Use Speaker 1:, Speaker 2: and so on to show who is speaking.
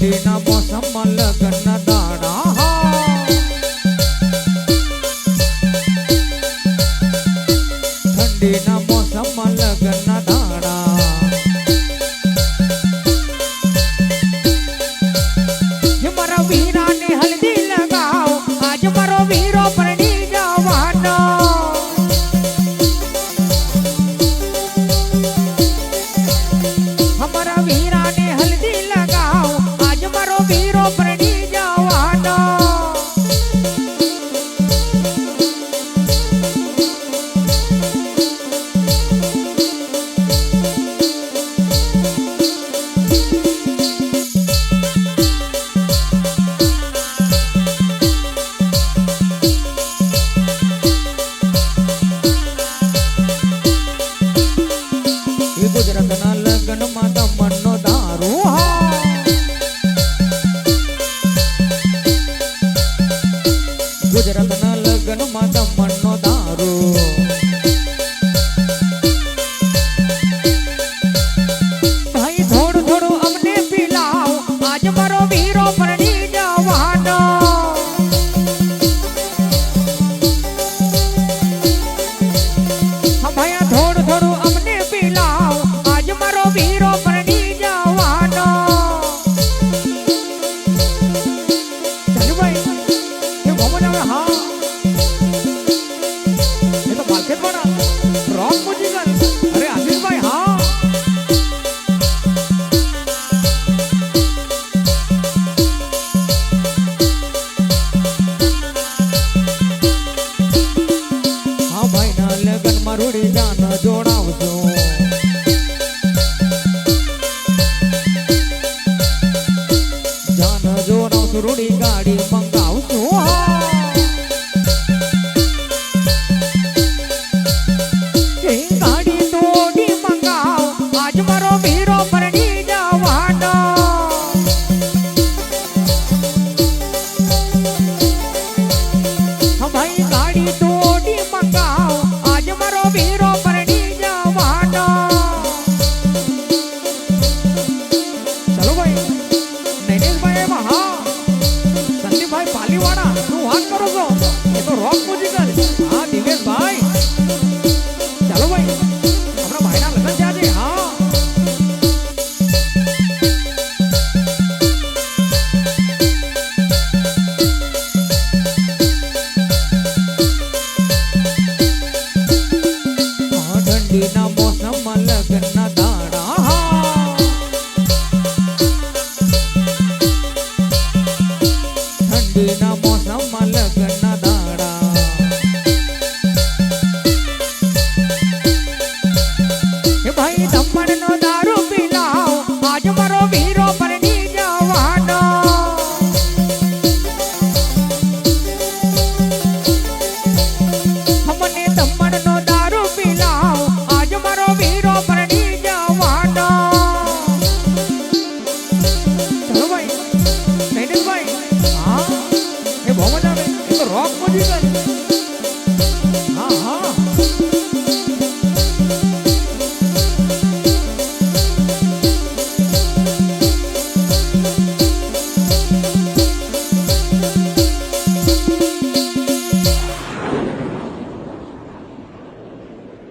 Speaker 1: ઠંડીના મોસમમાં લગ્નના દાડા ઠંડીના મોસમમાં લગ્નના દાડા મારા વીરાને હલ્દી લગાવ આજ મારો વીરો પરણી જવાનો અમારા વીરાને હલ્દી લગાવ આજ મારો વીરો પરણી જવાનો ગુજરાતના લગ્નમાં દમણનો દારૂ ગુજરાતના લગ્નમાં દમણનો દારૂ ભાઈ થોડું થોડું અમને પીલાવ આજ મારો વીરો પરણી જવાનો ભાઈ થોડું થોડું અમને પીલાવ આજ મારો વીરો પરણી જવાનો ચાલુ ભાઈ એ મોમન આવે હા એ તો માર્કેટ વાળા રોક મ્યુઝિકલ અરે આશીષભાઈ હા હા ભાઈ ના લગનમાં રૂડી જાન જોડાવજો રૂડી ગાડી મંગાવશું ગાડી તોડી મંગાવ આજ મારો વીરો પરણી જવાનો ભાઈ ગાડી તોડી મંગાવ આજ મારો વીરો પરણી જવાનો ચાલો ભાઈ નૈનેશભાઈ મહા ભાઈ પાલીવાડા શું વાત કરો છો એ તો રોક મ્યુઝિકલ હા દિવેશભાઈ ચાલો ભાઈ આપણા ભાઈના લગ્ન થયા છે હા ઠંડીના મોસમમાં લગ્નના દાડા ઠંડીના મોસમમાં લગ્નના દાડા એ ભાઈ દમણનો દારૂ પીલાવ આજ મારો વીરો પરણી જવાનો મને દમણનો દારૂ પીલાવ આજ મારો વીરો પરણી જવાનો ચલો ભાઈ નૈનેશભાઈ હા એ બહુ મજા આવે એ તો રોક મ્યુઝિકલ